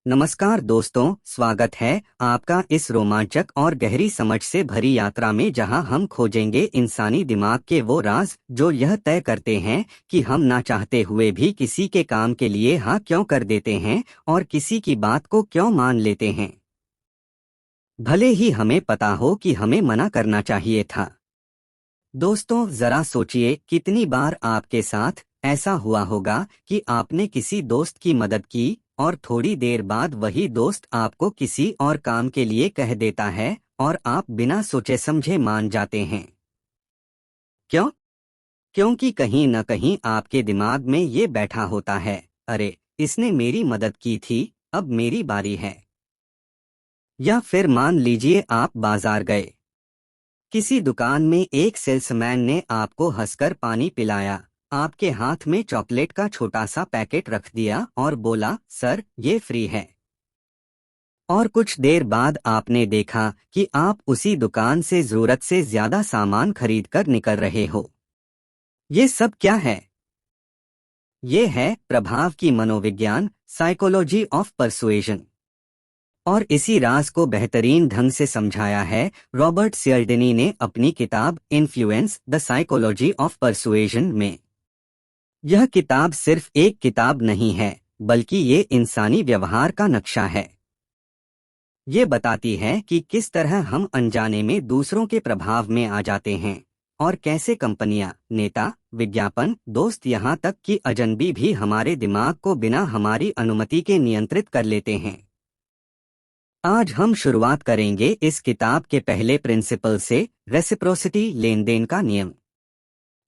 नमस्कार दोस्तों, स्वागत है आपका इस रोमांचक और गहरी समझ से भरी यात्रा में, जहां हम खोजेंगे इंसानी दिमाग के वो राज जो यह तय करते हैं कि हम ना चाहते हुए भी किसी के काम के लिए हाँ क्यों कर देते हैं और किसी की बात को क्यों मान लेते हैं, भले ही हमें पता हो कि हमें मना करना चाहिए था। दोस्तों, जरा सोचिए, कितनी बार आपके साथ ऐसा हुआ होगा कि आपने किसी दोस्त की मदद की और थोड़ी देर बाद वही दोस्त आपको किसी और काम के लिए कह देता है और आप बिना सोचे समझे मान जाते हैं। क्यों? क्योंकि कहीं न कहीं आपके दिमाग में ये बैठा होता है, अरे, इसने मेरी मदद की थी, अब मेरी बारी है। या फिर मान लीजिए आप बाजार गए, किसी दुकान में एक सेल्समैन ने आपको हंसकर पानी पिलाया, आपके हाथ में चॉकलेट का छोटा सा पैकेट रख दिया और बोला, सर, ये फ्री है। और कुछ देर बाद आपने देखा कि आप उसी दुकान से जरूरत से ज्यादा सामान खरीद कर निकल रहे हो। ये सब क्या है? ये है प्रभाव की मनोविज्ञान, साइकोलॉजी ऑफ परसुएजन। और इसी राज को बेहतरीन ढंग से समझाया है रॉबर्ट सियल्डिनी ने अपनी किताब इन्फ्लुएंस द साइकोलॉजी ऑफ परसुएजन में। यह किताब सिर्फ एक किताब नहीं है, बल्कि ये इंसानी व्यवहार का नक्शा है। ये बताती है कि किस तरह हम अनजाने में दूसरों के प्रभाव में आ जाते हैं और कैसे कंपनियां, नेता, विज्ञापन, दोस्त, यहाँ तक कि अजनबी भी हमारे दिमाग को बिना हमारी अनुमति के नियंत्रित कर लेते हैं। आज हम शुरुआत करेंगे इस किताब के पहले प्रिंसिपल से, रेसिप्रोसिटी, लेन देन का नियम।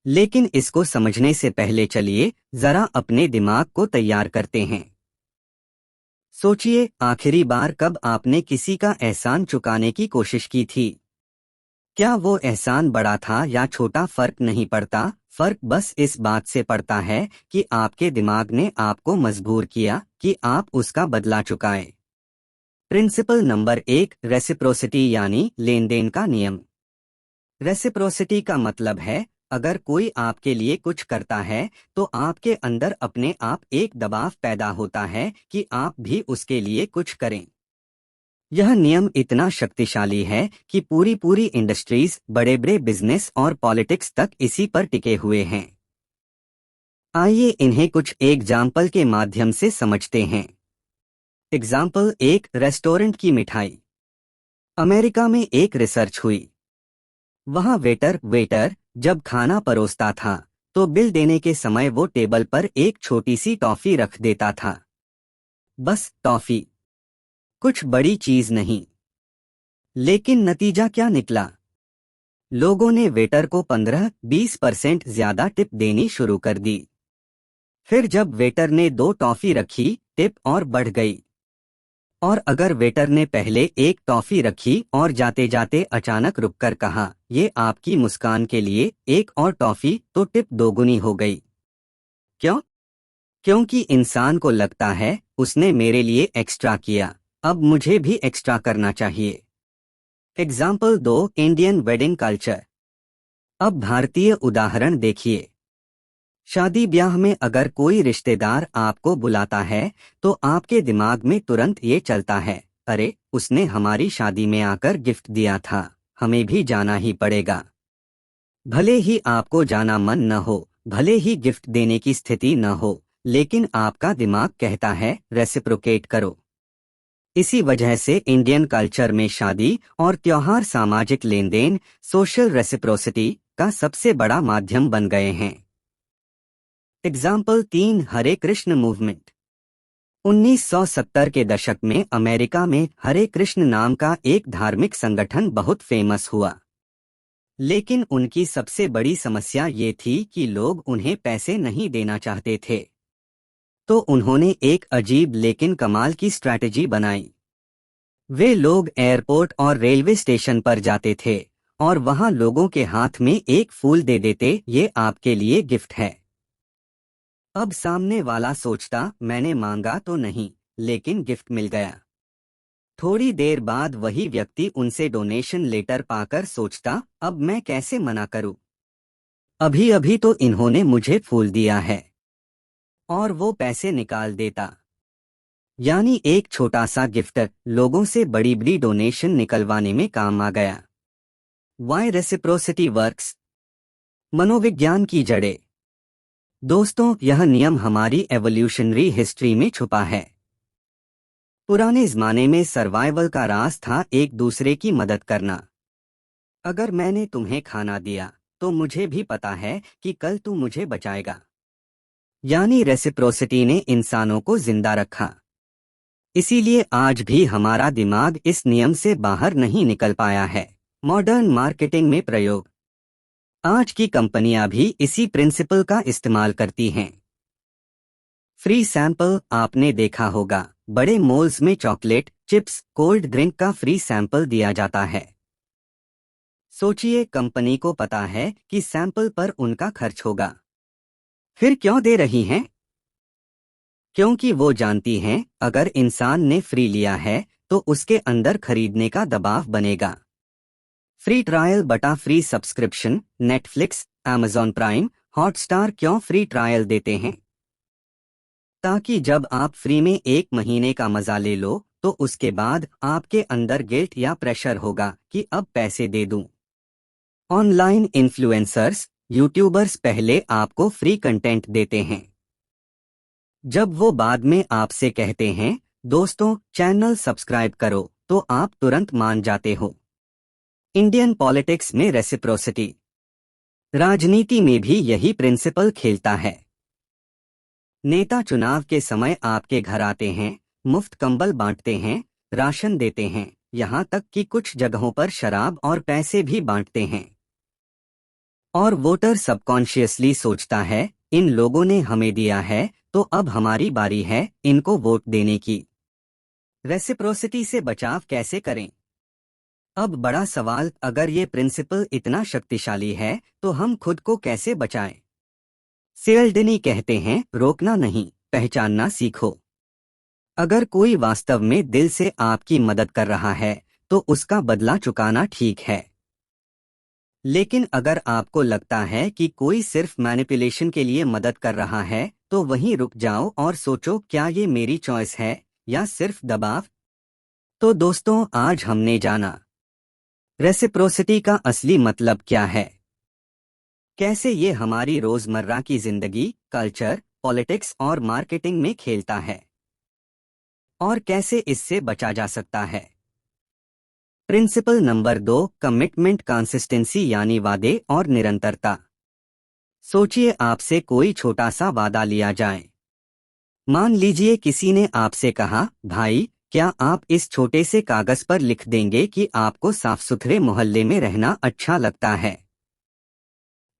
लेकिन इसको समझने से पहले चलिए जरा अपने दिमाग को तैयार करते हैं। सोचिए, आखिरी बार कब आपने किसी का एहसान चुकाने की कोशिश की थी? क्या वो एहसान बड़ा था या छोटा, फर्क नहीं पड़ता। फर्क बस इस बात से पड़ता है कि आपके दिमाग ने आपको मजबूर किया कि आप उसका बदला चुकाएं। प्रिंसिपल नंबर 1, रेसिप्रोसिटी यानी लेन देन का नियम। रेसिप्रोसिटी का मतलब है, अगर कोई आपके लिए कुछ करता है तो आपके अंदर अपने आप एक दबाव पैदा होता है कि आप भी उसके लिए कुछ करें। यह नियम इतना शक्तिशाली है कि पूरी पूरी इंडस्ट्रीज, बड़े बड़े बिजनेस और पॉलिटिक्स तक इसी पर टिके हुए हैं। आइए इन्हें कुछ एग्जाम्पल के माध्यम से समझते हैं। एग्जाम्पल 1, रेस्टोरेंट की मिठाई। अमेरिका में एक रिसर्च हुई। वहाँ वेटर जब खाना परोसता था तो बिल देने के समय वो टेबल पर एक छोटी सी टॉफी रख देता था। बस टॉफी, कुछ बड़ी चीज नहीं। लेकिन नतीजा क्या निकला? लोगों ने वेटर को 15-20% ज्यादा टिप देनी शुरू कर दी। फिर जब वेटर ने 2 टॉफी रखी, टिप और बढ़ गई। और अगर वेटर ने पहले एक टॉफी रखी और जाते जाते अचानक रुककर कहा, ये आपकी मुस्कान के लिए एक और टॉफी, तो टिप दोगुनी हो गई। क्यों? क्योंकि इंसान को लगता है, उसने मेरे लिए एक्स्ट्रा किया, अब मुझे भी एक्स्ट्रा करना चाहिए। Example 2, Indian wedding culture. अब भारतीय उदाहरण देखिए। शादी ब्याह में अगर कोई रिश्तेदार आपको बुलाता है तो आपके दिमाग में तुरंत ये चलता है, अरे, उसने हमारी शादी में आकर गिफ्ट दिया था, हमें भी जाना ही पड़ेगा। भले ही आपको जाना मन न हो, भले ही गिफ्ट देने की स्थिति न हो, लेकिन आपका दिमाग कहता है, रेसिप्रोकेट करो। इसी वजह से इंडियन कल्चर में शादी और त्योहार सामाजिक लेन देन, सोशल रेसिप्रोसिटी का सबसे बड़ा माध्यम बन गए हैं। एग्जाम्पल 3, हरे कृष्ण मूवमेंट। 1970 के दशक में अमेरिका में हरे कृष्ण नाम का एक धार्मिक संगठन बहुत फेमस हुआ। लेकिन उनकी सबसे बड़ी समस्या ये थी कि लोग उन्हें पैसे नहीं देना चाहते थे। तो उन्होंने एक अजीब लेकिन कमाल की स्ट्रैटेजी बनाई। वे लोग एयरपोर्ट और रेलवे स्टेशन पर जाते थे और वहां लोगों के हाथ में एक फूल दे देते, ये आपके लिए गिफ्ट है। अब सामने वाला सोचता, मैंने मांगा तो नहीं, लेकिन गिफ्ट मिल गया। थोड़ी देर बाद वही व्यक्ति उनसे डोनेशन लेटर पाकर सोचता, अब मैं कैसे मना करूं? अभी अभी तो इन्होंने मुझे फूल दिया है। और वो पैसे निकाल देता। यानी एक छोटा सा गिफ्ट लोगों से बड़ी बड़ी डोनेशन निकलवाने में काम आ गया। Why reciprocity works. मनोविज्ञान की जड़ें। दोस्तों, यह नियम हमारी एवोल्यूशनरी हिस्ट्री में छुपा है। पुराने जमाने में सर्वाइवल का राज था एक दूसरे की मदद करना। अगर मैंने तुम्हें खाना दिया तो मुझे भी पता है कि कल तू मुझे बचाएगा। यानी रेसिप्रोसिटी ने इंसानों को जिंदा रखा। इसीलिए आज भी हमारा दिमाग इस नियम से बाहर नहीं निकल पाया है। मॉडर्न मार्केटिंग में प्रयोग। आज की कंपनियां भी इसी प्रिंसिपल का इस्तेमाल करती हैं। फ्री सैंपल आपने देखा होगा, बड़े मॉल्स में चॉकलेट, चिप्स, कोल्ड ड्रिंक का फ्री सैंपल दिया जाता है। सोचिए, कंपनी को पता है कि सैंपल पर उनका खर्च होगा, फिर क्यों दे रही हैं? क्योंकि वो जानती हैं अगर इंसान ने फ्री लिया है तो उसके अंदर खरीदने का दबाव बनेगा। फ्री ट्रायल बटा free subscription. Netflix, Amazon prime, Hotstar क्यों फ्री ट्रायल देते हैं? ताकि जब आप फ्री में 1 महीने का मजा ले लो तो उसके बाद आपके अंदर गिल्ट या प्रेशर होगा कि अब पैसे दे दूं। ऑनलाइन इन्फ्लुएंसर्स, यूट्यूबर्स पहले आपको फ्री कंटेंट देते हैं। जब वो बाद में आपसे कहते हैं दोस्तों चैनल सब्सक्राइब करो, तो आप तुरंत मान जाते हो। इंडियन पॉलिटिक्स में रेसिप्रोसिटी। राजनीति में भी यही प्रिंसिपल खेलता है। नेता चुनाव के समय आपके घर आते हैं, मुफ्त कंबल बांटते हैं, राशन देते हैं, यहाँ तक कि कुछ जगहों पर शराब और पैसे भी बांटते हैं। और वोटर सबकॉन्शियसली सोचता है इन लोगों ने हमें दिया है तो अब हमारी बारी है इनको वोट देने की। रेसिप्रोसिटी से बचाव कैसे करें? अब बड़ा सवाल, अगर ये प्रिंसिपल इतना शक्तिशाली है तो हम खुद को कैसे बचाएं? सियल्डिनी कहते हैं रोकना नहीं, पहचानना सीखो। अगर कोई वास्तव में दिल से आपकी मदद कर रहा है तो उसका बदला चुकाना ठीक है। लेकिन अगर आपको लगता है कि कोई सिर्फ मैनिपुलेशन के लिए मदद कर रहा है तो वहीं रुक जाओ और सोचो, क्या ये मेरी चॉइस है या सिर्फ दबाव? तो दोस्तों, आज हमने जाना रेसिप्रोसिटी का असली मतलब क्या है, कैसे ये हमारी रोजमर्रा की जिंदगी, कल्चर, पॉलिटिक्स और मार्केटिंग में खेलता है, और कैसे इससे बचा जा सकता है। प्रिंसिपल नंबर 2, कमिटमेंट कंसिस्टेंसी यानी वादे और निरंतरता। सोचिए, आपसे कोई छोटा सा वादा लिया जाए। मान लीजिए किसी ने आपसे कहा, भाई क्या आप इस छोटे से कागज पर लिख देंगे कि आपको साफ सुथरे मोहल्ले में रहना अच्छा लगता है।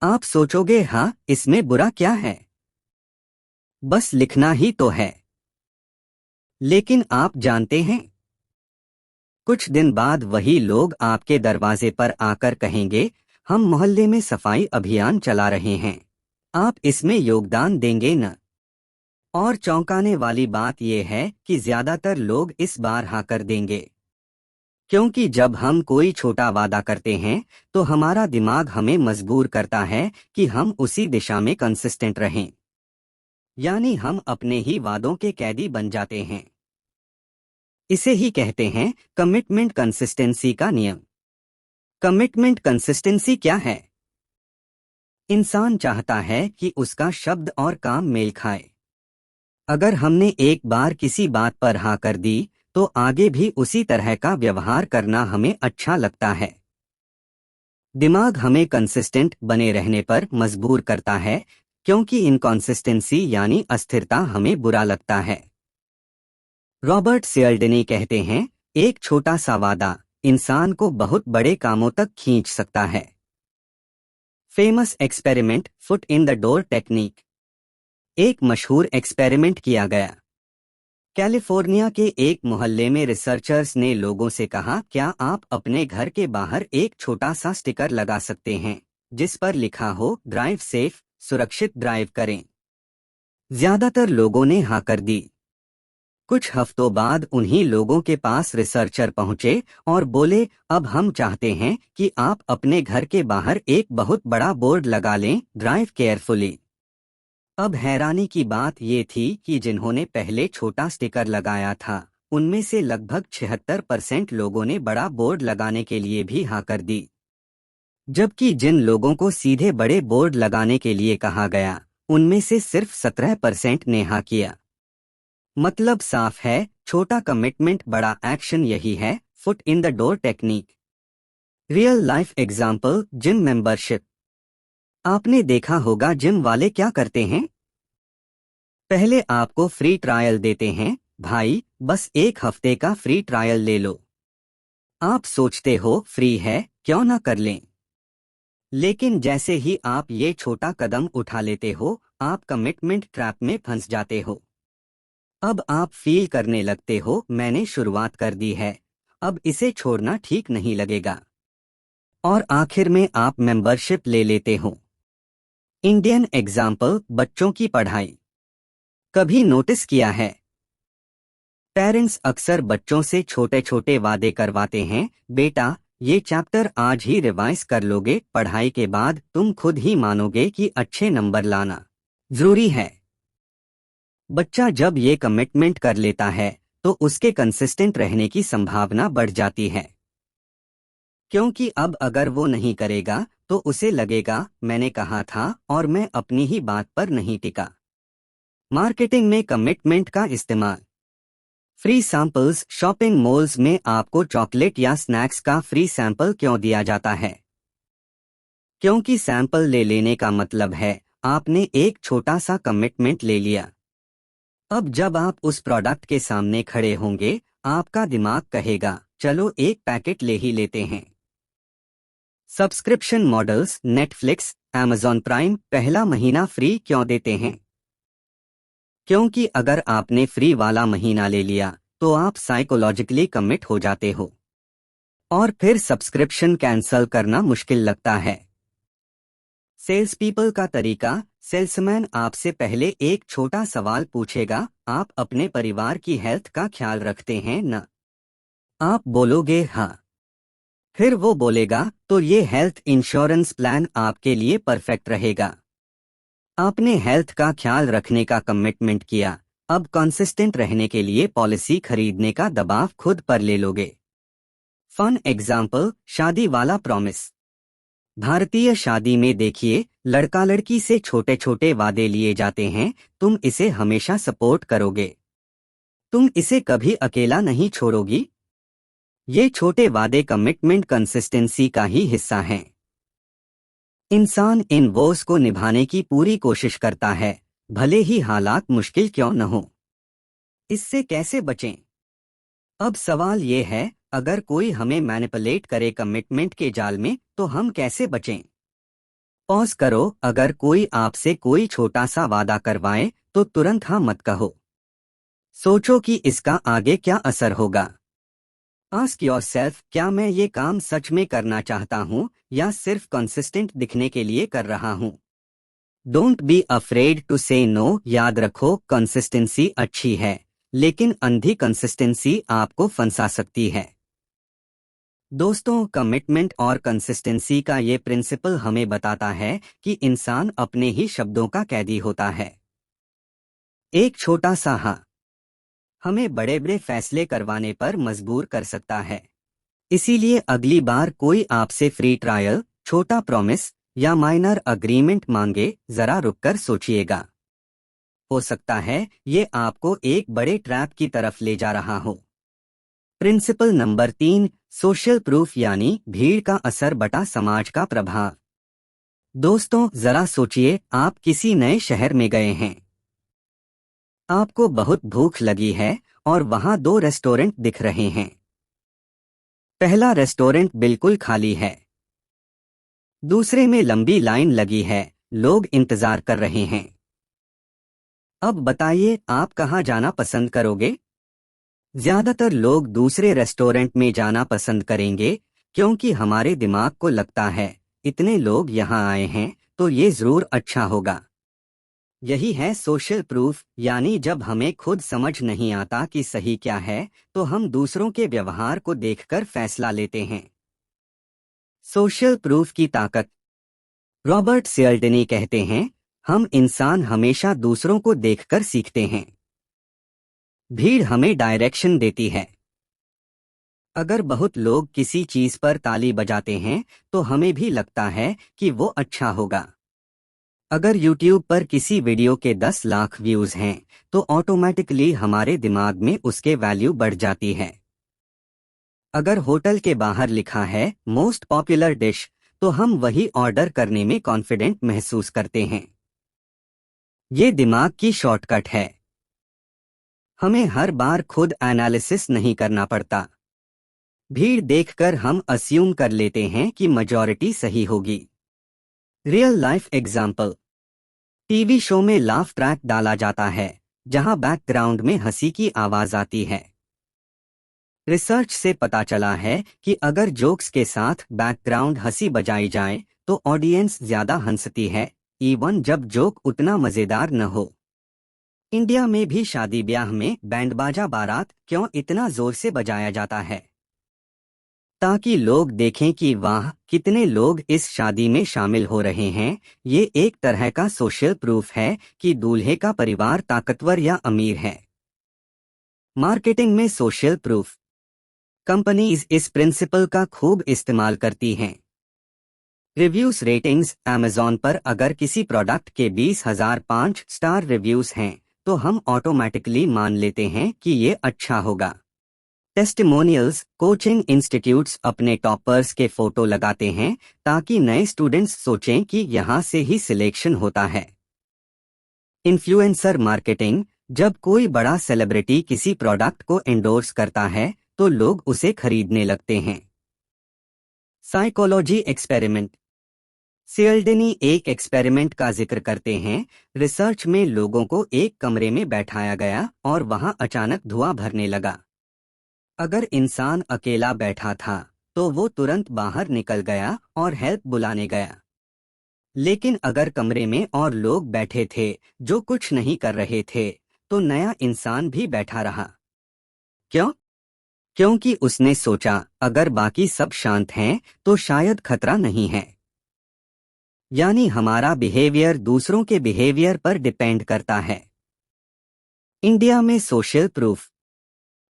आप सोचोगे हाँ, इसमें बुरा क्या है, बस लिखना ही तो है। लेकिन आप जानते हैं, कुछ दिन बाद वही लोग आपके दरवाजे पर आकर कहेंगे, हम मोहल्ले में सफाई अभियान चला रहे हैं, आप इसमें योगदान देंगे न? और चौंकाने वाली बात यह है कि ज्यादातर लोग इस बार हाँ कर देंगे, क्योंकि जब हम कोई छोटा वादा करते हैं तो हमारा दिमाग हमें मजबूर करता है कि हम उसी दिशा में कंसिस्टेंट रहें। यानी हम अपने ही वादों के कैदी बन जाते हैं। इसे ही कहते हैं कमिटमेंट कंसिस्टेंसी का नियम। कमिटमेंट कंसिस्टेंसी क्या है? इंसान चाहता है कि उसका शब्द और काम मेल खाए। अगर हमने एक बार किसी बात पर हाँ कर दी तो आगे भी उसी तरह का व्यवहार करना हमें अच्छा लगता है। दिमाग हमें कंसिस्टेंट बने रहने पर मजबूर करता है, क्योंकि इनकंसिस्टेंसी यानी अस्थिरता हमें बुरा लगता है। रॉबर्ट सियल्डिनी कहते हैं, एक छोटा सा वादा इंसान को बहुत बड़े कामों तक खींच सकता है। Famous experiment, foot in the door technique. एक मशहूर एक्सपेरिमेंट किया गया। कैलिफोर्निया के एक मोहल्ले में रिसर्चर्स ने लोगों से कहा, क्या आप अपने घर के बाहर एक छोटा सा स्टिकर लगा सकते हैं जिस पर लिखा हो ड्राइव सेफ, सुरक्षित ड्राइव करें। ज्यादातर लोगों ने हाँ कर दी। कुछ हफ्तों बाद उन्हीं लोगों के पास रिसर्चर पहुंचे और बोले, अब हम चाहते हैं कि आप अपने घर के बाहर एक बहुत बड़ा बोर्ड लगा लें, ड्राइव केयरफुली। अब हैरानी की बात ये थी कि जिन्होंने पहले छोटा स्टिकर लगाया था, उनमें से लगभग 76% लोगों ने बड़ा बोर्ड लगाने के लिए भी हाँ कर दी। जबकि जिन लोगों को सीधे बड़े बोर्ड लगाने के लिए कहा गया, उनमें से सिर्फ 17% ने हाँ किया। मतलब साफ है, छोटा कमिटमेंट बड़ा एक्शन, यही है foot in the door technique. Real life example, gym membership. आपने देखा होगा जिम वाले क्या करते हैं। पहले आपको फ्री ट्रायल देते हैं, भाई बस 1 हफ्ते का फ्री ट्रायल ले लो। आप सोचते हो फ्री है, क्यों ना कर लें। लेकिन जैसे ही आप ये छोटा कदम उठा लेते हो, आप कमिटमेंट ट्रैप में फंस जाते हो। अब आप फील करने लगते हो, मैंने शुरुआत कर दी है, अब इसे छोड़ना ठीक नहीं लगेगा। और आखिर में आप मेंबरशिप ले लेते हो। इंडियन एग्जाम्पल, बच्चों की पढ़ाई। कभी नोटिस किया है, पेरेंट्स अक्सर बच्चों से छोटे छोटे वादे करवाते हैं, बेटा ये चैप्टर आज ही रिवाइज कर लोगे, पढ़ाई के बाद तुम खुद ही मानोगे कि अच्छे नंबर लाना जरूरी है। बच्चा जब ये कमिटमेंट कर लेता है, तो उसके कंसिस्टेंट रहने की संभावना बढ़ जाती है। क्योंकि अब अगर वो नहीं करेगा, तो उसे लगेगा मैंने कहा था और मैं अपनी ही बात पर नहीं टिका। मार्केटिंग में कमिटमेंट का इस्तेमाल। Free samples. शॉपिंग मॉल्स में आपको चॉकलेट या स्नैक्स का फ्री सैंपल क्यों दिया जाता है? क्योंकि सैंपल ले लेने का मतलब है आपने एक छोटा सा कमिटमेंट ले लिया। अब जब आप उस प्रोडक्ट के सामने खड़े होंगे, आपका दिमाग कहेगा चलो एक पैकेट ले ही लेते हैं। Subscription models. Netflix, Amazon prime पहला महीना फ्री क्यों देते हैं? क्योंकि अगर आपने फ्री वाला महीना ले लिया, तो आप साइकोलॉजिकली कमिट हो जाते हो और फिर सब्सक्रिप्शन कैंसल करना मुश्किल लगता है। सेल्स पीपल का तरीका। सेल्समैन आपसे पहले एक छोटा सवाल पूछेगा, आप अपने परिवार की हेल्थ का ख्याल रखते हैं न? आप बोलोगे हाँ। फिर वो बोलेगा, तो ये हेल्थ इंश्योरेंस प्लान आपके लिए परफेक्ट रहेगा। आपने हेल्थ का ख्याल रखने का कमिटमेंट किया, अब कंसिस्टेंट रहने के लिए पॉलिसी खरीदने का दबाव खुद पर ले लोगे। फन एग्जाम्पल, शादी वाला प्रॉमिस। भारतीय शादी में देखिए, लड़का लड़की से छोटे छोटे वादे लिए जाते हैं, तुम इसे हमेशा सपोर्ट करोगे, तुम इसे कभी अकेला नहीं छोड़ोगी। ये छोटे वादे कमिटमेंट कंसिस्टेंसी का ही हिस्सा हैं। इंसान इन वोस को निभाने की पूरी कोशिश करता है, भले ही हालात मुश्किल क्यों न हो। इससे कैसे बचें? अब सवाल ये है, अगर कोई हमें मैनिपुलेट करे कमिटमेंट के जाल में, तो हम कैसे बचें? पॉज करो, अगर कोई आपसे कोई छोटा सा वादा करवाए, तो तुरंत हाँ मत कहो। सोचो कि इसका आगे क्या असर होगा। आस्क योरसेल्फ, क्या मैं ये काम सच में करना चाहता हूँ या सिर्फ कंसिस्टेंट दिखने के लिए कर रहा हूँ? डोंट बी अफ्रेड टू से नो। याद रखो, कंसिस्टेंसी अच्छी है, लेकिन अंधी कंसिस्टेंसी आपको फंसा सकती है। दोस्तों, कमिटमेंट और कंसिस्टेंसी का ये प्रिंसिपल हमें बताता है कि इंसान अपने ही शब्दों का कैदी होता है। एक छोटा सा हाँ हमें बड़े बड़े फैसले करवाने पर मजबूर कर सकता है। इसीलिए अगली बार कोई आपसे फ्री ट्रायल, छोटा प्रॉमिस या माइनर अग्रीमेंट मांगे, जरा रुककर सोचिएगा। हो सकता है ये आपको एक बड़े ट्रैप की तरफ ले जा रहा हो। प्रिंसिपल नंबर 3, सोशल प्रूफ यानी भीड़ का असर बटा समाज का प्रभाव। दोस्तों, जरा सोचिए, आप किसी नए शहर में गए हैं, आपको बहुत भूख लगी है और वहां 2 रेस्टोरेंट दिख रहे हैं। पहला रेस्टोरेंट बिल्कुल खाली है, दूसरे में लंबी लाइन लगी है, लोग इंतजार कर रहे हैं। अब बताइए, आप कहाँ जाना पसंद करोगे? ज्यादातर लोग दूसरे रेस्टोरेंट में जाना पसंद करेंगे, क्योंकि हमारे दिमाग को लगता है इतने लोग यहाँ आए हैं तो ये जरूर अच्छा होगा। यही है सोशल प्रूफ, यानी जब हमें खुद समझ नहीं आता कि सही क्या है, तो हम दूसरों के व्यवहार को देखकर फैसला लेते हैं। सोशल प्रूफ की ताकत। रॉबर्ट सियल्डनी कहते हैं, हम इंसान हमेशा दूसरों को देखकर सीखते हैं। भीड़ हमें डायरेक्शन देती है। अगर बहुत लोग किसी चीज पर ताली बजाते हैं तो हमें भी लगता है कि वो अच्छा होगा। अगर YouTube पर किसी वीडियो के 10 लाख व्यूज हैं तो ऑटोमेटिकली हमारे दिमाग में उसके वैल्यू बढ़ जाती है। अगर होटल के बाहर लिखा है मोस्ट पॉपुलर डिश तो हम वही ऑर्डर करने में कॉन्फिडेंट महसूस करते हैं। ये दिमाग की शॉर्टकट है। हमें हर बार खुद एनालिसिस नहीं करना पड़ता। भीड़ देखकर हम अस्यूम कर लेते हैं कि मेजॉरिटी सही होगी। Real life example. TV show में लाफ ट्रैक डाला जाता है जहां बैकग्राउंड में हंसी की आवाज आती है। रिसर्च से पता चला है कि अगर जोक्स के साथ बैकग्राउंड हंसी बजाई जाए तो ऑडियंस ज्यादा हंसती है, इवन जब जोक उतना मजेदार न हो। इंडिया में भी शादी ब्याह में बैंड बाजा बारात क्यों इतना जोर से बजाया जाता है? ताकि लोग देखें कि वाह कितने लोग इस शादी में शामिल हो रहे हैं। ये एक तरह का सोशल प्रूफ है कि दूल्हे का परिवार ताकतवर या अमीर है। मार्केटिंग में सोशल प्रूफ। कंपनीज इस प्रिंसिपल का खूब इस्तेमाल करती हैं। Reviews ratings. अमेज़ॉन पर अगर किसी प्रोडक्ट के 20,000 5 स्टार रिव्यूज हैं तो हम ऑटोमेटिकली मान लेते हैं कि ये अच्छा होगा। टेस्टिमोनियल्स। कोचिंग इंस्टीट्यूट्स अपने टॉपर्स के फोटो लगाते हैं ताकि नए स्टूडेंट्स सोचें कि यहाँ से ही सिलेक्शन होता है। Influencer marketing. जब कोई बड़ा सेलिब्रिटी किसी प्रोडक्ट को एंडोर्स करता है तो लोग उसे खरीदने लगते हैं। Psychology experiment. सियल्डिनी एक एक्सपेरिमेंट का जिक्र करते हैं। रिसर्च में लोगों को एक कमरे में बैठाया गया और वहां अचानक धुआं भरने लगा। अगर इंसान अकेला बैठा था तो वो तुरंत बाहर निकल गया और हेल्प बुलाने गया। लेकिन अगर कमरे में और लोग बैठे थे जो कुछ नहीं कर रहे थे तो नया इंसान भी बैठा रहा। क्यों? क्योंकि उसने सोचा अगर बाकी सब शांत हैं तो शायद खतरा नहीं है। यानी हमारा बिहेवियर दूसरों के बिहेवियर पर डिपेंड करता है। इंडिया में सोशल प्रूफ।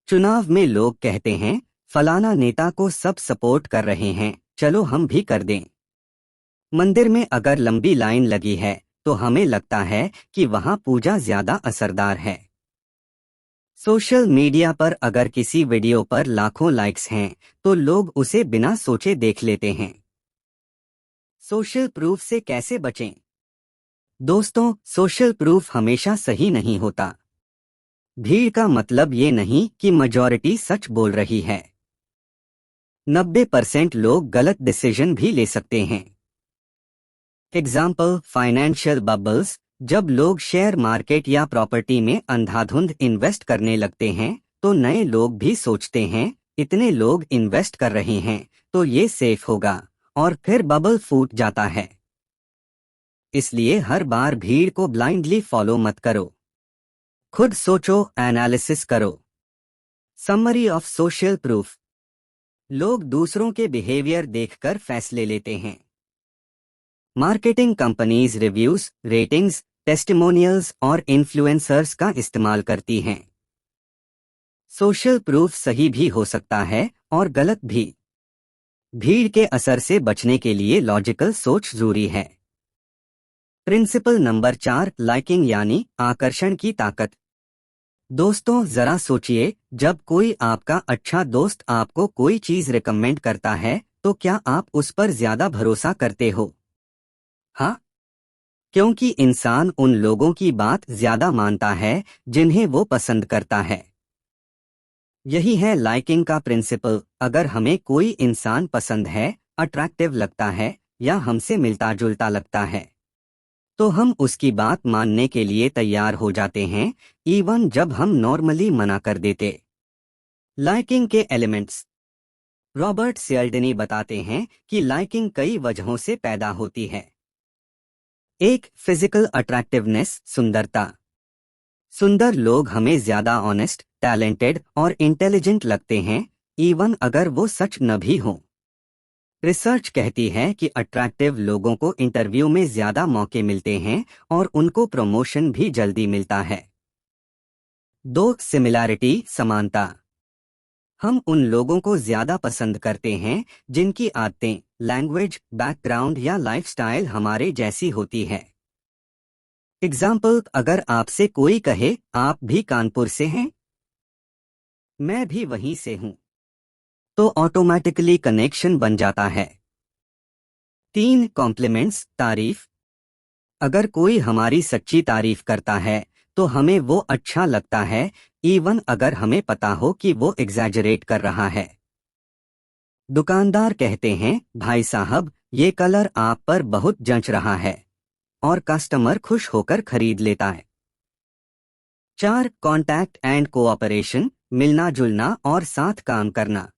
चुनाव में लोग कहते हैं फलाना नेता को सब सपोर्ट कर रहे हैं, चलो हम भी कर दें। मंदिर में अगर लंबी लाइन लगी है तो हमें लगता है कि वहां पूजा ज्यादा असरदार है। सोशल मीडिया पर अगर किसी वीडियो पर लाखों लाइक्स हैं तो लोग उसे बिना सोचे देख लेते हैं। सोशल प्रूफ से कैसे बचें? दोस्तों, सोशल प्रूफ हमेशा सही नहीं होता। भीड़ का मतलब ये नहीं कि मेजॉरिटी सच बोल रही है। 90% लोग गलत डिसीजन भी ले सकते हैं। Example financial bubbles. जब लोग शेयर मार्केट या प्रॉपर्टी में अंधाधुंध इन्वेस्ट करने लगते हैं तो नए लोग भी सोचते हैं इतने लोग इन्वेस्ट कर रहे हैं तो ये सेफ होगा, और फिर बबल फूट जाता है। इसलिए हर बार भीड़ को ब्लाइंडली फॉलो मत करो। खुद सोचो, एनालिसिस करो। Summary of social proof. लोग दूसरों के बिहेवियर देखकर फैसले लेते हैं। Marketing companies reviews, ratings, testimonials और इन्फ्लुएंसर्स का इस्तेमाल करती हैं। सोशल प्रूफ सही भी हो सकता है और गलत भी। भीड़ के असर से बचने के लिए लॉजिकल सोच जरूरी है। प्रिंसिपल नंबर 4, लाइकिंग यानी आकर्षण की ताकत। दोस्तों, जरा सोचिए, जब कोई आपका अच्छा दोस्त आपको कोई चीज रिकमेंड करता है तो क्या आप उस पर ज्यादा भरोसा करते हो? हाँ, क्योंकि इंसान उन लोगों की बात ज्यादा मानता है जिन्हें वो पसंद करता है। यही है लाइकिंग का प्रिंसिपल। अगर हमें कोई इंसान पसंद है, अट्रैक्टिव लगता है या हमसे मिलता जुलता लगता है तो हम उसकी बात मानने के लिए तैयार हो जाते हैं, इवन जब हम नॉर्मली मना कर देते। लाइकिंग के एलिमेंट्स। रॉबर्ट सियल्डिनी बताते हैं कि लाइकिंग कई वजहों से पैदा होती है। 1. फिजिकल अट्रैक्टिवनेस, सुंदरता। सुंदर लोग हमें ज्यादा ऑनेस्ट, टैलेंटेड और इंटेलिजेंट लगते हैं, इवन अगर वो सच न भी हों। रिसर्च कहती है कि अट्रैक्टिव लोगों को इंटरव्यू में ज्यादा मौके मिलते हैं और उनको प्रमोशन भी जल्दी मिलता है। 2 सिमिलैरिटी समानता। हम उन लोगों को ज्यादा पसंद करते हैं जिनकी आदतें, लैंग्वेज, बैकग्राउंड या लाइफस्टाइल हमारे जैसी होती है। एग्जाम्पल, अगर आपसे कोई कहे आप भी कानपुर से हैं, मैं भी वहीं से हूं, तो ऑटोमेटिकली कनेक्शन बन जाता है। 3 कॉम्प्लीमेंट्स तारीफ। अगर कोई हमारी सच्ची तारीफ करता है तो हमें वो अच्छा लगता है, इवन अगर हमें पता हो कि वो एग्जैजरेट कर रहा है। दुकानदार कहते हैं, भाई साहब ये कलर आप पर बहुत जंच रहा है, और कस्टमर खुश होकर खरीद लेता है। 4 कॉन्टैक्ट एंड कोऑपरेशन, मिलना जुलना और साथ काम करना।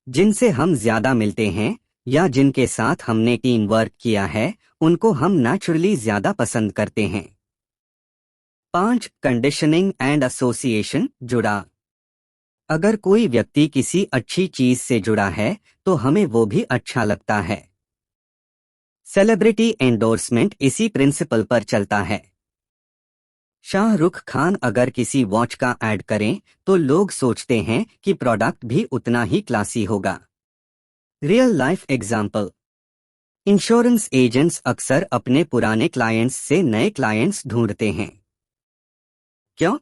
जिनसे हम ज्यादा मिलते हैं या जिनके साथ हमने टीम वर्क किया है, उनको हम नेचुरली ज्यादा पसंद करते हैं। 5 कंडीशनिंग एंड एसोसिएशन, जुड़ा। अगर कोई व्यक्ति किसी अच्छी चीज से जुड़ा है तो हमें वो भी अच्छा लगता है। सेलिब्रिटी एंडोर्समेंट इसी प्रिंसिपल पर चलता है। शाहरुख खान अगर किसी वॉच का ऐड करें तो लोग सोचते हैं कि प्रोडक्ट भी उतना ही क्लासी होगा। Real life example, insurance agents अक्सर अपने पुराने क्लाइंट्स से नए क्लाइंट्स ढूंढते हैं। क्यों?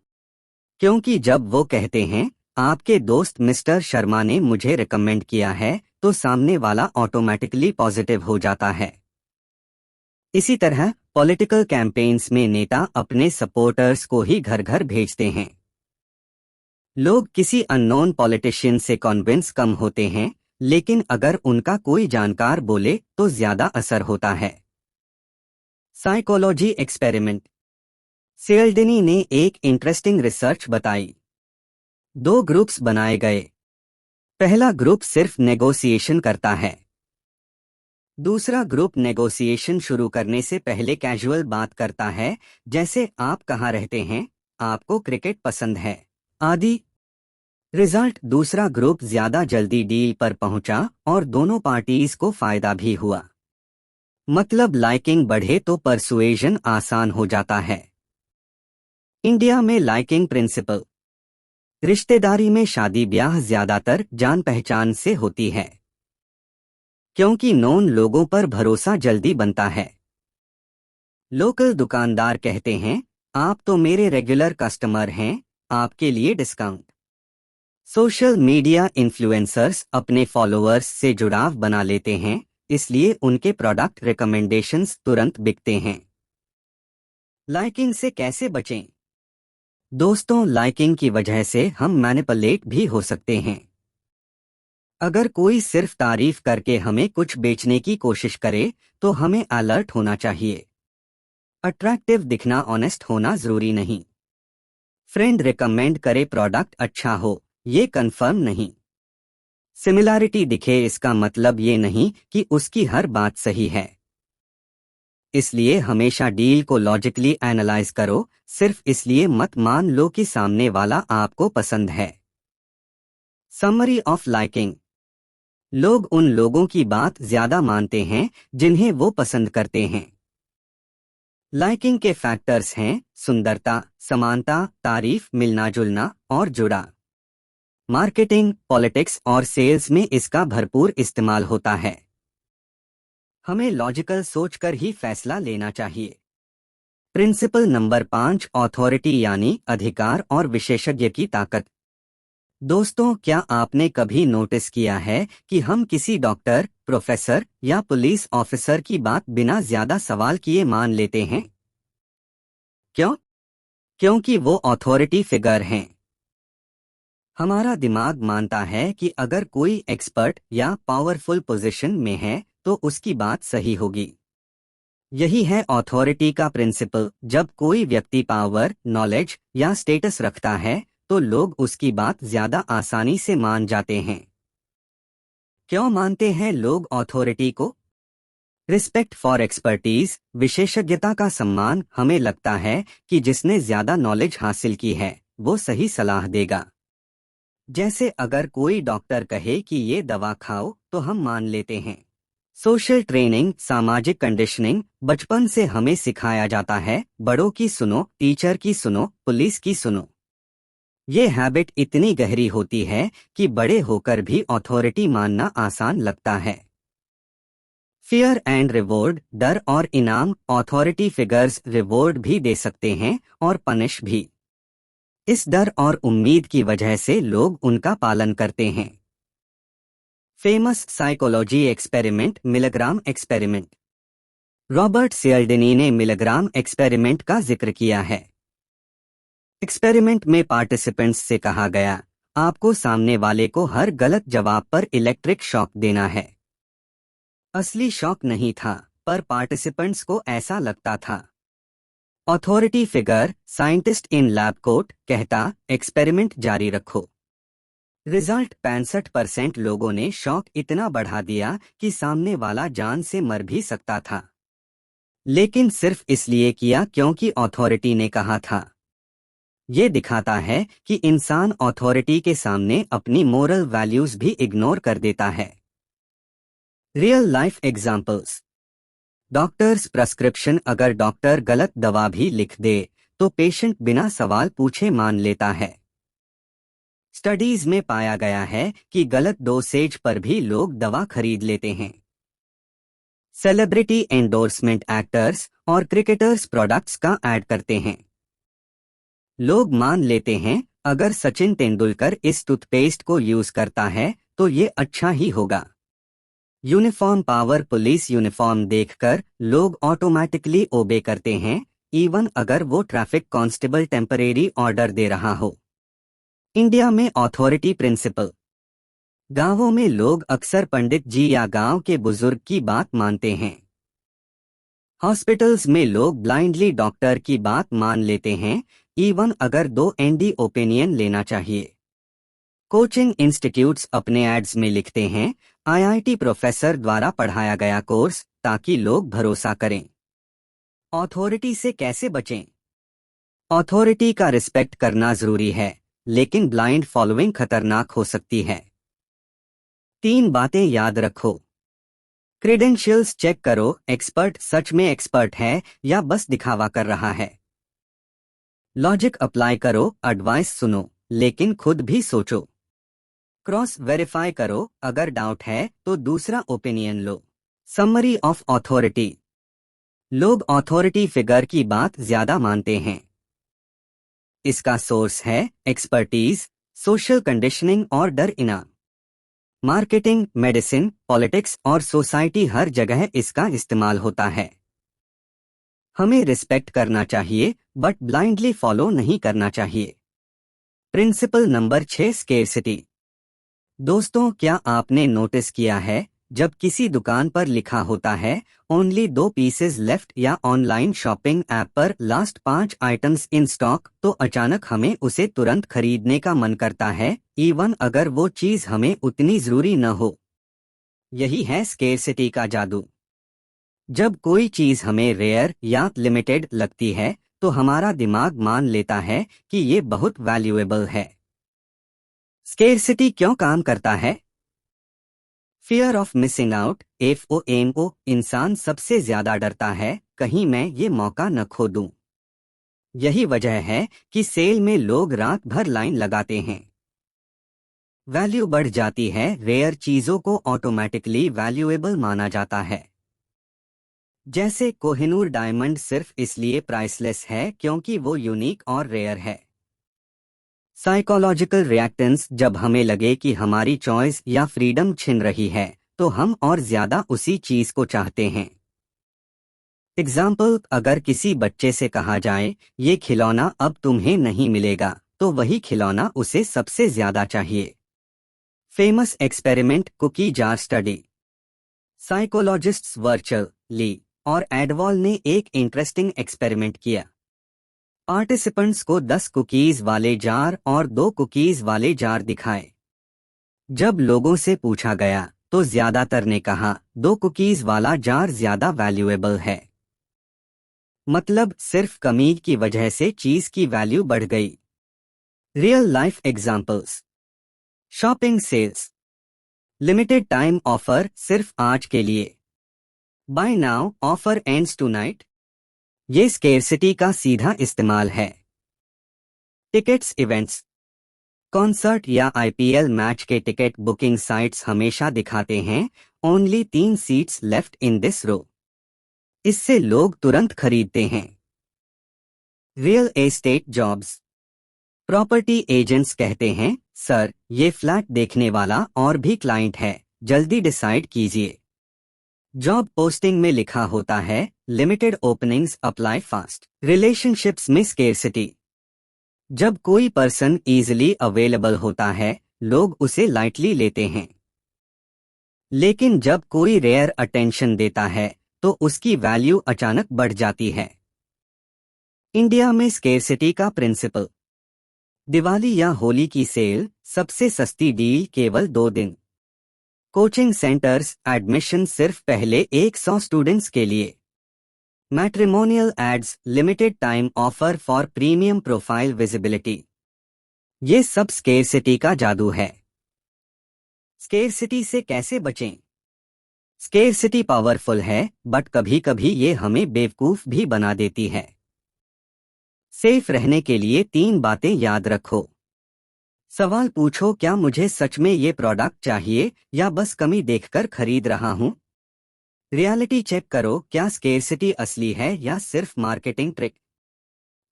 क्योंकि जब वो कहते हैं, आपके दोस्त मिस्टर शर्मा ने मुझे रिकमेंड किया है, तो सामने वाला ऑटोमेटिकली पॉजिटिव हो जाता है। इसी तरह पॉलिटिकल कैंपेन्स में नेता अपने सपोर्टर्स को ही घर घर भेजते हैं। लोग किसी अननोन पॉलिटिशियन से कन्विंस कम होते हैं, लेकिन अगर उनका कोई जानकार बोले तो ज्यादा असर होता है। Psychology experiment. सियल्डिनी ने एक इंटरेस्टिंग रिसर्च बताई। 2 ग्रुप्स बनाए गए। पहला ग्रुप सिर्फ नेगोशिएशन करता है। दूसरा ग्रुप नेगोशिएशन शुरू करने से पहले कैजुअल बात करता है, जैसे आप कहाँ रहते हैं, आपको क्रिकेट पसंद है, आदि। रिजल्ट, दूसरा ग्रुप ज्यादा जल्दी डील पर पहुंचा और दोनों पार्टीज को फायदा भी हुआ। मतलब लाइकिंग बढ़े तो परसुएजन आसान हो जाता है। इंडिया में लाइकिंग प्रिंसिपल। रिश्तेदारी में शादी ब्याह ज्यादातर जान पहचान से होती है, क्योंकि नोन लोगों पर भरोसा जल्दी बनता है। लोकल दुकानदार कहते हैं, आप तो मेरे रेगुलर कस्टमर हैं, आपके लिए डिस्काउंट। सोशल मीडिया इन्फ्लुएंसर्स अपने फॉलोअर्स से जुड़ाव बना लेते हैं, इसलिए उनके प्रोडक्ट रिकमेंडेशंस तुरंत बिकते हैं। लाइकिंग से कैसे बचें? दोस्तों, लाइकिंग की वजह से हम मैनिपुलेट भी हो सकते हैं। अगर कोई सिर्फ तारीफ करके हमें कुछ बेचने की कोशिश करे तो हमें अलर्ट होना चाहिए। अट्रैक्टिव दिखना ऑनेस्ट होना जरूरी नहीं। फ्रेंड रिकमेंड करे प्रोडक्ट अच्छा हो, ये कंफर्म नहीं। सिमिलैरिटी दिखे इसका मतलब ये नहीं कि उसकी हर बात सही है। इसलिए हमेशा डील को लॉजिकली एनालाइज करो, सिर्फ इसलिए मत मान लो कि सामने वाला आपको पसंद है। Summary of liking. लोग उन लोगों की बात ज्यादा मानते हैं जिन्हें वो पसंद करते हैं। लाइकिंग के फैक्टर्स हैं सुंदरता, समानता, तारीफ, मिलना जुलना और जुड़ा। मार्केटिंग, पॉलिटिक्स और सेल्स में इसका भरपूर इस्तेमाल होता है। हमें लॉजिकल सोचकर ही फैसला लेना चाहिए। प्रिंसिपल नंबर 5, अथॉरिटी यानी अधिकार और विशेषज्ञ की ताकत। दोस्तों, क्या आपने कभी नोटिस किया है कि हम किसी डॉक्टर, प्रोफेसर या पुलिस ऑफिसर की बात बिना ज्यादा सवाल किए मान लेते हैं? क्यों? क्योंकि वो अथॉरिटी फिगर हैं। हमारा दिमाग मानता है कि अगर कोई एक्सपर्ट या पावरफुल पोजीशन में है तो उसकी बात सही होगी। यही है अथॉरिटी का प्रिंसिपल। जब कोई व्यक्ति पावर, नॉलेज या स्टेटस रखता है तो लोग उसकी बात ज्यादा आसानी से मान जाते हैं। क्यों मानते हैं लोग अथॉरिटी को? रिस्पेक्ट फॉर एक्सपर्टीज, विशेषज्ञता का सम्मान। हमें लगता है कि जिसने ज्यादा नॉलेज हासिल की है वो सही सलाह देगा। जैसे अगर कोई डॉक्टर कहे कि ये दवा खाओ तो हम मान लेते हैं। सोशल ट्रेनिंग, सामाजिक कंडीशनिंग बचपन से हमें सिखाया जाता है, बड़ों की सुनो, टीचर की सुनो, पुलिस की सुनो। ये हैबिट इतनी गहरी होती है कि बड़े होकर भी अथॉरिटी मानना आसान लगता है। फियर एंड रिवॉर्ड, डर और इनाम। अथॉरिटी फिगर्स रिवॉर्ड भी दे सकते हैं और पनिश भी। इस डर और उम्मीद की वजह से लोग उनका पालन करते हैं। Famous psychology experiment, Milgram experiment. Robert Cialdini ने मिलग्राम एक्सपेरिमेंट का जिक्र किया है। एक्सपेरिमेंट में पार्टिसिपेंट्स से कहा गया, आपको सामने वाले को हर गलत जवाब पर इलेक्ट्रिक शॉक देना है। असली शॉक नहीं था, पर पार्टिसिपेंट्स को ऐसा लगता था। Authority figure, scientist in lab coat, कहता, एक्सपेरिमेंट जारी रखो। रिजल्ट, 65% लोगों ने शॉक इतना बढ़ा दिया कि सामने वाला जान से मर भी सकता था। लेकिन सिर्फ इसलिए किया क्योंकि अथॉरिटी ने कहा था। ये दिखाता है कि इंसान अथॉरिटी के सामने अपनी मोरल वैल्यूज भी इग्नोर कर देता है। Real life examples. Doctors prescription, अगर डॉक्टर गलत दवा भी लिख दे तो पेशेंट बिना सवाल पूछे मान लेता है। स्टडीज में पाया गया है कि गलत डोसेज पर भी लोग दवा खरीद लेते हैं। सेलिब्रिटी एंडोर्समेंट, एक्टर्स और क्रिकेटर्स प्रोडक्ट्स का ऐड करते हैं। लोग मान लेते हैं, अगर सचिन तेंदुलकर इस टूथपेस्ट को यूज करता है तो ये अच्छा ही होगा। यूनिफॉर्म पावर, पुलिस यूनिफॉर्म देखकर लोग ऑटोमेटिकली ओबे करते हैं, इवन अगर वो ट्रैफिक कांस्टेबल टेम्परेरी ऑर्डर दे रहा हो। इंडिया में अथॉरिटी प्रिंसिपल। गांवों में लोग अक्सर पंडित जी या गांव के बुजुर्ग की बात मानते हैं। हॉस्पिटल्स में लोग ब्लाइंडली डॉक्टर की बात मान लेते हैं, इवन अगर 2 ND ओपिनियन लेना चाहिए। कोचिंग इंस्टीट्यूट्स अपने एड्स में लिखते हैं, IIT प्रोफेसर द्वारा पढ़ाया गया कोर्स, ताकि लोग भरोसा करें। अथॉरिटी से कैसे बचें? अथॉरिटी का रिस्पेक्ट करना जरूरी है, लेकिन ब्लाइंड फॉलोइंग खतरनाक हो सकती है। 3 बातें याद रखो। क्रेडेंशियल्स चेक करो, एक्सपर्ट सच में एक्सपर्ट है या बस दिखावा कर रहा है। लॉजिक अप्लाई करो, एडवाइस सुनो, लेकिन खुद भी सोचो। क्रॉस वेरीफाई करो, अगर डाउट है तो दूसरा opinion low. Summary of authority. लोग अथॉरिटी फिगर की बात ज्यादा मानते हैं। इसका सोर्स है एक्सपर्टीज, सोशल कंडीशनिंग और डर इनाम। मार्केटिंग, मेडिसिन, पॉलिटिक्स और सोसाइटी, हर जगह इसका इस्तेमाल होता है। हमें रिस्पेक्ट करना चाहिए, बट ब्लाइंडली फॉलो नहीं करना चाहिए। Principle number 6, scarcity. दोस्तों, क्या आपने नोटिस किया है, जब किसी दुकान पर लिखा होता है ओनली 2 पीसेज लेफ्ट या ऑनलाइन शॉपिंग ऐप पर लास्ट 5 आइटम्स इन स्टॉक, तो अचानक हमें उसे तुरंत खरीदने का मन करता है, इवन अगर वो चीज हमें उतनी जरूरी न हो। यही है स्केर्सिटी का जादू। जब कोई चीज हमें रेयर या लिमिटेड लगती है तो हमारा दिमाग मान लेता है कि ये बहुत वैल्यूएबल है। स्केर्सिटी क्यों काम करता है? Fear of missing out, FOMO। इंसान सबसे ज्यादा डरता है, कहीं मैं ये मौका न खो दूं। यही वजह है कि सेल में लोग रात भर लाइन लगाते हैं। वैल्यू बढ़ जाती है, रेयर चीजों को ऑटोमेटिकली वैल्यूएबल माना जाता है। जैसे कोहिनूर डायमंड सिर्फ इसलिए प्राइसलेस है क्योंकि वो यूनिक और रेयर है। साइकोलॉजिकल रिएक्टेंस, जब हमें लगे कि हमारी चॉइस या फ्रीडम छिन रही है तो हम और ज्यादा उसी चीज को चाहते हैं। एग्जाम्पल, अगर किसी बच्चे से कहा जाए ये खिलौना अब तुम्हें नहीं मिलेगा, तो वही खिलौना उसे सबसे ज्यादा चाहिए। Famous experiment, cookie jar study. Psychologists Worchel, Lee और एडवॉल ने एक इंटरेस्टिंग एक्सपेरिमेंट किया। पार्टिसिपेंट्स को 10 कुकीज वाले जार और 2 कुकीज वाले जार दिखाए। जब लोगों से पूछा गया तो ज्यादातर ने कहा 2 कुकीज वाला जार ज्यादा वैल्यूएबल है। मतलब सिर्फ कमी की वजह से चीज की वैल्यू बढ़ गई। Real life examples. Shopping sales, limited time offer सिर्फ आज के लिए। Buy now offer ends tonight. ये स्केर्सिटी का सीधा इस्तेमाल है। टिकट्स इवेंट्स, कॉन्सर्ट या आईपीएल मैच के टिकट बुकिंग साइट्स हमेशा दिखाते हैं only 3 seats left in this row. इससे लोग तुरंत खरीदते हैं। Real estate jobs, property agents कहते हैं, सर ये फ्लैट देखने वाला और भी क्लाइंट है, जल्दी डिसाइड कीजिए। जॉब पोस्टिंग में लिखा होता है limited openings, apply fast. Relationships में स्केर्सिटी, जब कोई पर्सन इजीली अवेलेबल होता है लोग उसे लाइटली लेते हैं, लेकिन जब कोई रेयर अटेंशन देता है तो उसकी वैल्यू अचानक बढ़ जाती है। इंडिया में स्केर्सिटी का प्रिंसिपल, दिवाली या होली की सेल, सबसे सस्ती डील केवल 2 दिन। कोचिंग सेंटर्स, एडमिशन सिर्फ पहले 100 स्टूडेंट्स के लिए। Matrimonial ads, limited time offer for premium profile visibility. ये सब स्केर्सिटी का जादू है। स्केर्सिटी से कैसे बचें? स्केर्सिटी पावरफुल है, बट कभी कभी ये हमें बेवकूफ भी बना देती है। सेफ रहने के लिए 3 बातें याद रखो। सवाल पूछो, क्या मुझे सच में ये प्रोडक्ट चाहिए या बस कमी देखकर खरीद रहा हूं? रियलिटी चेक करो, क्या स्केर्सिटी असली है या सिर्फ मार्केटिंग ट्रिक?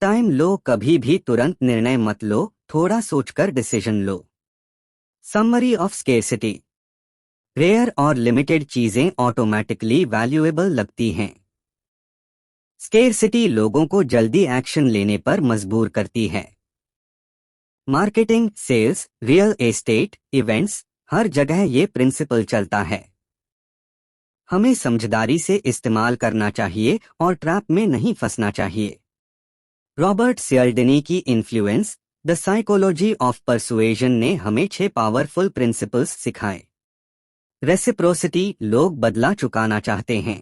टाइम लो, कभी भी तुरंत निर्णय मत लो, थोड़ा सोचकर डिसीजन लो। समरी ऑफ स्केर्सिटी, रेयर और लिमिटेड चीजें ऑटोमेटिकली वैल्यूएबल लगती हैं। स्केर्सिटी लोगों को जल्दी एक्शन लेने पर मजबूर करती है। Marketing, sales, real estate, events, हर जगह ये प्रिंसिपल चलता है। हमें समझदारी से इस्तेमाल करना चाहिए और ट्रैप में नहीं फंसना चाहिए। रॉबर्ट सियल्डिनी की इन्फ्लुएंस, द साइकोलॉजी ऑफ परसुएजन ने हमें 6 पावरफुल प्रिंसिपल्स सिखाए। रेसिप्रोसिटी, लोग बदला चुकाना चाहते हैं।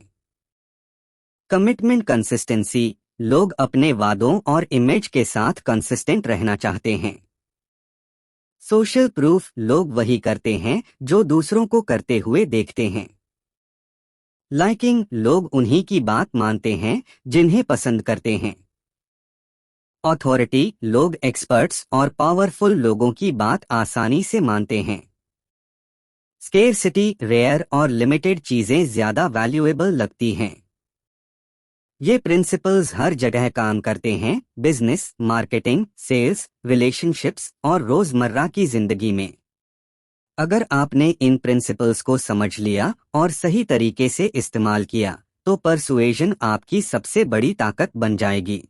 कमिटमेंट, कंसिस्टेंसी, लोग अपने वादों और इमेज के साथ कंसिस्टेंट रहना चाहते हैं। सोशल प्रूफ, लोग वही करते हैं जो दूसरों को करते हुए देखते हैं। लाइकिंग, लोग उन्हीं की बात मानते हैं जिन्हें पसंद करते हैं। अथॉरिटी, लोग एक्सपर्ट्स और पावरफुल लोगों की बात आसानी से मानते हैं। स्केर्सिटी, रेयर और लिमिटेड चीजें ज्यादा वैल्यूएबल लगती हैं। ये प्रिंसिपल्स हर जगह काम करते हैं, बिजनेस, मार्केटिंग, सेल्स, रिलेशनशिप्स और रोजमर्रा की जिंदगी में। अगर आपने इन प्रिंसिपल्स को समझ लिया और सही तरीके से इस्तेमाल किया तो परसुएजन आपकी सबसे बड़ी ताकत बन जाएगी।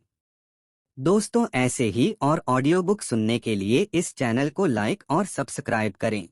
दोस्तों, ऐसे ही और ऑडियो बुक सुनने के लिए इस चैनल को लाइक और सब्सक्राइब करें।